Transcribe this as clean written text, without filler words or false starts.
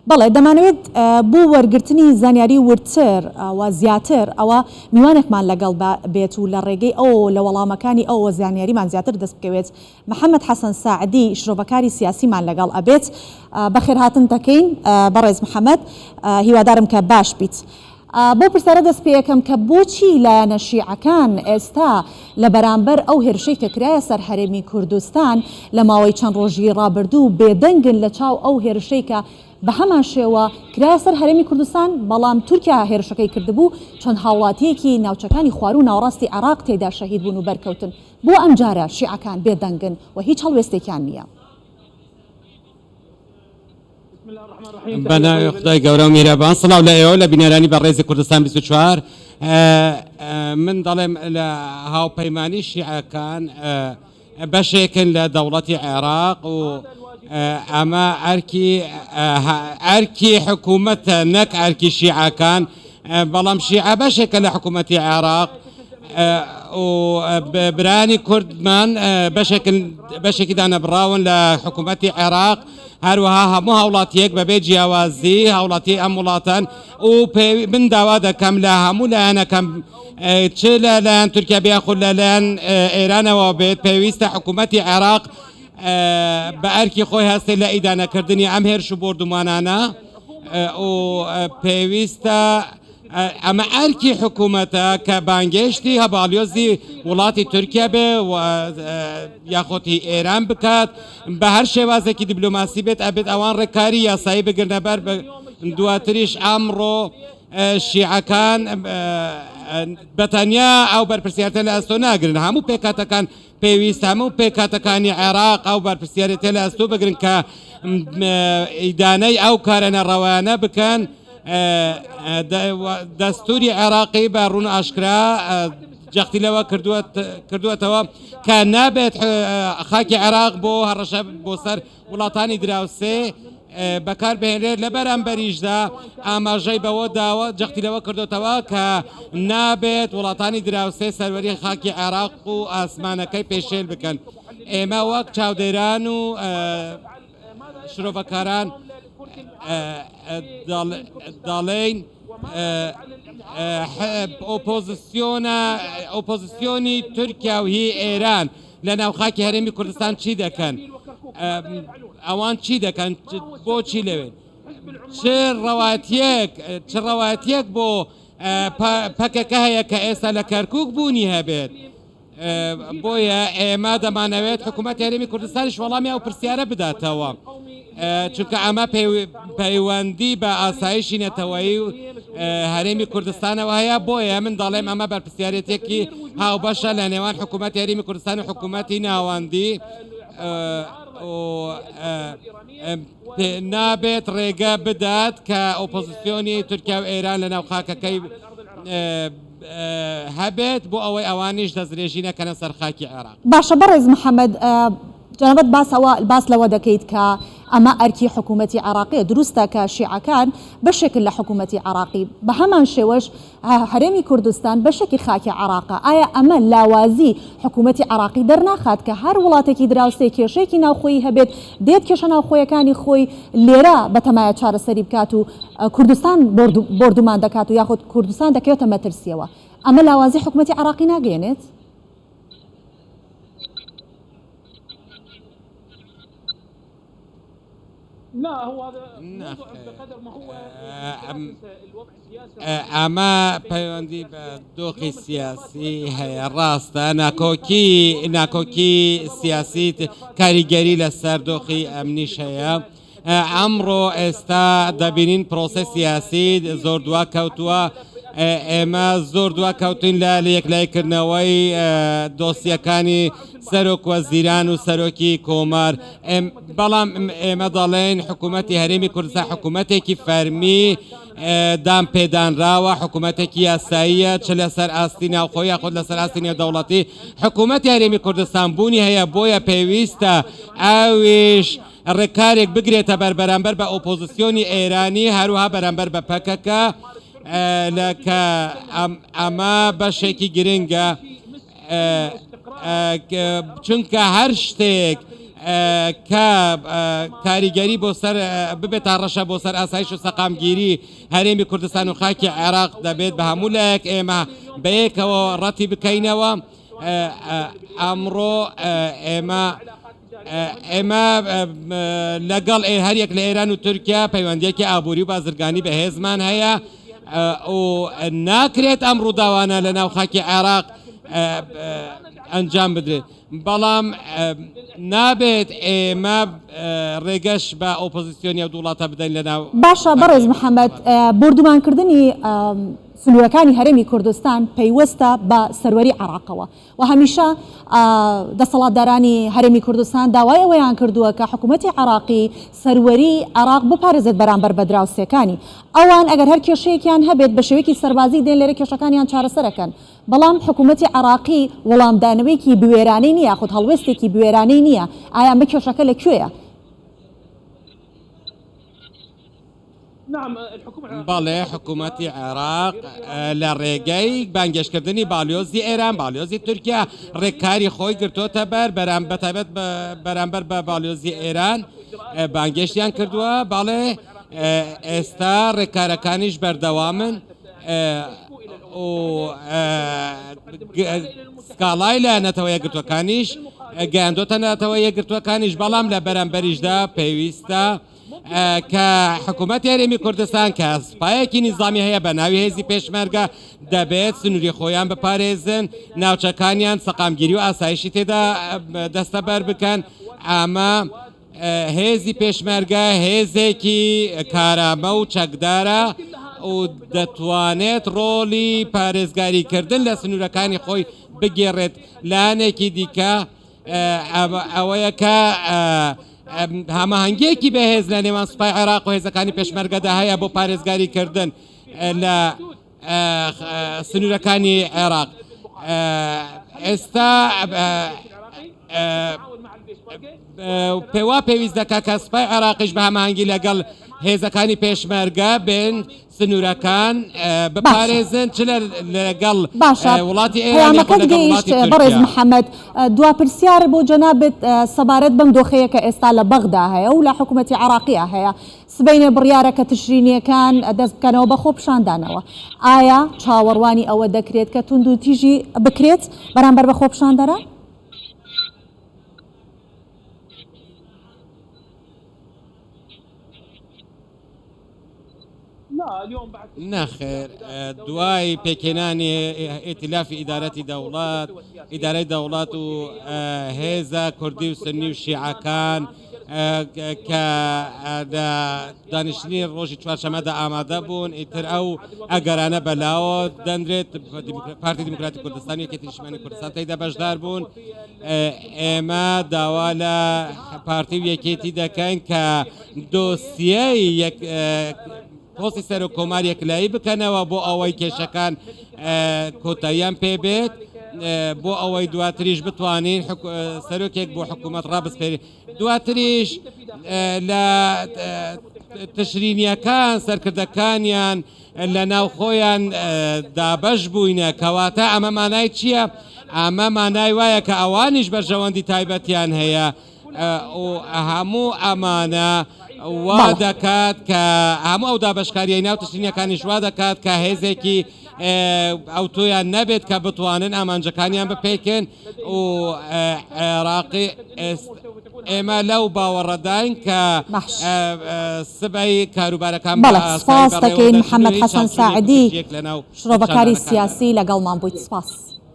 بەڵێ دەمانەوێت بۆ وەرگرتنی زانیاری ورتر و زیاتر ئەوە میوانێکمان لەگەڵ بێت و لە ڕێگەی ئەو لە وەڵامەکانی ئەوە زانیاریمان زیاتر دەست بکەوێت. محەممەد حەسەن ساعدی شرۆڤەکاری سیاسیمان لەگەڵ ئەبێت. بەخێرهاتن دەکەین بەڕێز محەممەد، هیوادارم کە باش بیت. بۆ پرسیارە دەست پێ یەکەم کە بۆچی لایەنە شیعەکان ئێستا لە بەرامبەر ئەو هێرشەی کە کرایە سەر هەرێمی کوردستان لە ماوەی چەند ڕۆژی ڕابردوو بێدەنگن لە چاو ئەو هێرشەی کە بە هەمان شێوە کرایە سەر هەرێمی کوردستان، بەڵام تورکیا هێرشەکەی کردبوو چەند هاوڵاتیەکی ناوچەکانی خوار و ناوەڕاستی عێراق تێدا شەهید بوون و بەرکەوتن. بۆ ئەم جارە شیعەکان بێدەنگن و هیچ هەڵوێستێکیان نییە. بەناوی خدای گەورە و میرەبان، سڵاو لە ئێوە لە بینەرانی بەڕێزی کوردستان 24. من دەڵێم لە هاوپەیمانی شیعەکان بەشێکن لە دەوڵەتی عێراق و ئەمە ئەرکی حکوومەتە نەک ئەرکی شیعەکان، بەڵام شیعە بەشێکە لە حکوومەتی عێراق و برانی کوردمان بەشێکی دانەبراون لە حکوومەتی عێراق، هەروەها هەموو هاوڵاتیەک بەبێ جیاوازی هاوڵاتی ئەم وڵاتان و من داوا دەکەم لە هەموو لایەنەکەم چ لەلایەن تورکیا بیاخود لەلایەن ئێرانەوە بێت، پێویستە حکوومەتی عێراق بە ئەرکی خۆی هەستێ لە ئیدانەکردنی ئەم هێرش و بردومانانە و پێویستە ئەمە ئەرکی حکوومەتە کە بانگێشتی هەباڵیۆزی وڵاتی تورکیا بێ و یاخۆتی ئێران بکات، بە هەر شێوازێکی دیبلۆماسی بێت ئەبێت ئەوان ڕێکاری یاسایی بگرنەبەر دواتریش ئەمڕۆ شیعەکان بەتەنیا ئەو بەرپرسیارەتە لە ئەستۆ ناگرن، هەموو پێکاتەکان پێویست هەموو پێکاتەکانی عێراق ئەو بەرپرسیارەتە لە ئەستۆ بگرن کە ئیدانەی ئەو کارە نەڕەوانە بکەن. دەستوری عێراقی بە ڕوون ئاشکرا جەختی لەوە کردووەتەوە کە نابێت خاکی عێراق بۆ هەڕەشە بۆ سەر وڵاتانی دراوسێ بەکار بهێنرێت. لە بەرامبەریشدا ئاماژەی بەوە داوە جەختی لەوە کردوتەوە کە نابێت وڵاتانی دراوسێ سەروەری خاکی عێراق و ئاسمانەکەی پێشێل بکەن. ئێمە وەک چاودێران و شرۆڤەکاران دەڵێن ئۆپۆزیسیۆنی تورکیا و هی ئێران لە ناوخاکی هەرێمی کوردستان چی دەکەن؟ ئەوان چی دەکەن؟ بۆچی لەوێن؟ چ ڕەواتیەک بۆ پەکەکە هەیە کە ئێستا لە کەرکووک بوونی هەبێت؟ بۆیە ئێمە دەمانەوێت حکوومەتی هەرێمی کوردستانیش وەڵامی ئەو پرسیارە بداتەوە، چونکە ئەمە پەیوەندی بە ئاسایشی نەتەوەیی و هەرێمی کوردستانەوە هەیە. بۆیە من دەڵێم ئەمە بەرپرسیارەتێکی هاوبەشە لە نێوان حکوومەتی هەرێمی کوردستان و حکوومەتی ناوەندی، نابێت ڕێگە بدات کە ئۆپۆزیسیۆنی تورکیا و ئێران لە ناو خاکەکەی هەبێت بۆ ئەوەی ئەوانیش دەستدرێژی نەکەنە سەر خاکی عێراق. باشە بەڕێز محەممەد، جەنابەت باس لەوە دەکەیت کە ئەمە ئەرکی حکوومەتی عێراقی، دروستە کە شیعەکان بەشێکن لە حکوومەتی عێراقی، بە هەمان شێوەش هەرێمی کوردستان بەشێکی خاکی عێراقە. ئایا ئەمە لاوازی حکوومەتی عێراقی دەرناخات کە هەر وڵاتێکی دراوسێ کێشەیەکی ناوخۆیی هەبێت دێت کێشە ناوخۆیەکانی خۆی لێرە بەتەمایە چارەسەری بکات و کوردستان بردومان دەکات و یاخود کوردستان دەکەوێتە مەترسیەوە؟ ئەمە لاوازی حکوومەتی عێراقی ناگەێنێت؟ لا هو هذا بقدر ما هو الوضع السياسي ئەمە پەیوەندی بە دۆخی سیاسی هەیە، ڕاستە ناکۆکی سیاسی کاریگەری لەسەر دۆخی ئەمنیش هەیە. ئەمڕۆ ئێستا دەبینین پرۆسە سیاسی زۆر دوا کەوتووە، ئێمە زۆر دوا کەوتین لە یەکلایکردنەوەی دۆسیەکانی سەرۆک وەزیران و سەرۆکی کۆمار، بەڵام ئێمە دەڵێن حکوومەتی هەرێمی کوردستان حکوومەتێکی فەرمی دام پێدانراوە، حکوومەتێکی یاساییە، چ لەسەر ئاستی ناوخۆی یاخود لەسەر ئاستی نێودەوڵەتی حکوومەتی هەرێمی کوردستان بوونی هەیە. بۆیە پێویستە ئەویش ڕێکارێک بگرێتە بەرامبەر بە ئۆپۆزیسیۆنی ئێرانی، هەروها بەرامبەر بە پەکەکە، لەکە ئەمە بەشێکی گرنگە، چونکە هەر شتێک کە کاریگەری بۆ سەر ببێت تا ڕەشە بۆ سەر ئاسایش و سەقامگیری هەرێمی کوردستان و خاکی عێراق دەبێت بە هەموو لایەک ئێمە بەیەکەوە ڕەتی بکەینەوە. ئەمڕۆ ئێمە لەگەڵ هەریەک لە ئێران و تورکیا پەیوەندیەکی ئابووری و بازرگانی بەهێزمان هەیە و ناکرێت ئەم ڕووداوانە لە ناو خاکی عێراق ئەنجام بدرێت، بەڵام نابێت ئێمە ڕێگەش بە ئۆپۆزیسیۆنی ئەو وڵاتە بدەین لە ناو. باشە بەڕێز محەممەد، بردومانکردنی سنوورەکانی هەرێمی کوردستان پەیوەستە بە سەروەری عێراقەوە و هەمیشە دەسەڵاتدارانی هەرێمی کوردستان داوای ئەوەیان کردووە کە حکوومەتی عێراقی سەروەری عێراق بپارێزێت بەرامبەر بە دراوسەکانی ئەوان ئەگەر هەر کێشەیەکیان هەبێت بە شێوەیەکی سەربازی دێن لێرە کێشەکانیان چارەسەرەکەن، بەڵام حکوومەتی عێراقی وەڵامدانەوەیکی بوێرانەی نییە، خودت هەڵوێستێکی بوێرانەی نییە. ئایا ئەمە کێشەکە لەکوێیە؟ بەڵێ حکوومەتی عێراق لە ڕێگەی بانگێشکردنی باڵیۆزی ئێران باڵیۆزی تورکیا ڕێککاری خۆی گرتوۆتە بەتایبەت بەرامبەر بە باڵیۆزی ئێران بانگێشتیان کردووە. بەڵێ ئێستا ڕێکارەکانیش بەردەوامن و سکاڵای لە نەتەوە یەکگرتوەکانیش گەیاندۆتە نەتەوە یەکگرتوەکانیش، بەڵام لە بەرامبەریشدا پێویستە کە حکوومەت هەرێمی کوردستان کە سوپایەکی نیزامی هەیە بە ناوی هێزی پێشمەرگە دەبێت سنووری خۆیان بپارێزن، ناوچەکانیان سەقامگیری و ئاسایشی تێدا دەستە بەر بکەن. ئەمە هێزی پێشمەرگە هێزێکی کارامە و چەکدارە و دەتوانێت ڕۆڵی پارێزگاریکردن لە سنوورەکانی خۆی بگێڕێت. لایەنێکی دیکە ئەوەیە کە هەماهەنگێکی بەهێز لە نێوان سوپای عێراق و هێزەکانی پێشمەرگەدا هەیە بۆ پارێزگاریکردن لە سنوورەکانی عێراق. ئێستا پێویست دەکا کە سوپای عێراقیش بە هەماهەنگی لەگەڵ هێزەکانی پێشمەرگە بێن سنوورەکان بپارێزن چ لەگەڵ وڵاتی ئێرانەکەت گەیشت. بەڕێز محەممەد، دواپرسیار بۆ جەنابێت سەبارەت بەم دۆخەیە کە ئێستا لە بەغدا هەیە و لە حکوومەتی عێراقیە هەیە، سبەینە بڕیارەکە تشرینیەکان دەست بکەنەوە بە خۆپشاندانەوە. ئایا چاوەڕوانی ئەوە دەکرێت کە توند و تیژی بکرێت بەرامبەر بە خۆپشاندەران؟ نەخێر، دوای پێکێنانی ئێتلافی ئیدارەی دەوڵات و هێزە کوردی و سنی و شیعەکان کە دانیشتنی ڕۆژی چوارشەمەدا ئامادە بوون، ئیتر ئەو ئەگەرانە بەلاوە دەنرێت پارتی دیموکراتی کوردستان و یەکێتی نیشتیمانی کوردستان تێیدا بەشدار بوون. ئێمە داوا لە پارتی و یەکێتی دەکەین کە دۆسیەی پۆستی سەر و کۆمار یەکلایی بکەنەوە بۆ ئەوەی کێشەکان کۆتاییان پێبێت، بۆ ئەوەی دواتریش بتوانین سەرۆکێک بۆ حکوومەت ڕابسپێری. دواتریش لە تشرینیەکان سەرکردەکانیان لە ناو خۆیان دابەش بووینە، کەواتە ئەمە مانای چییە؟ ئەمە مانای وایە کە ئەوانیش بەرژەوەندی تایبەتیان هەیە و هەموو ئەمانە وا دەکات کە هەموو ئەو دابشکاریای ناو تشرینەکانیش وا دەکات کە هێزێکی ئەو تۆیان نەبێت کە بتوانن ئامانجەکانیان بپێکن و عێراقی ئێمە لەو باوەڕەداین کە سبەی کاروبارەکان سپاس دەکەین محەممەد حەسەن ساعدی شڕۆڤەکاری سیاسی لەگەڵمان بوویت. سپاس.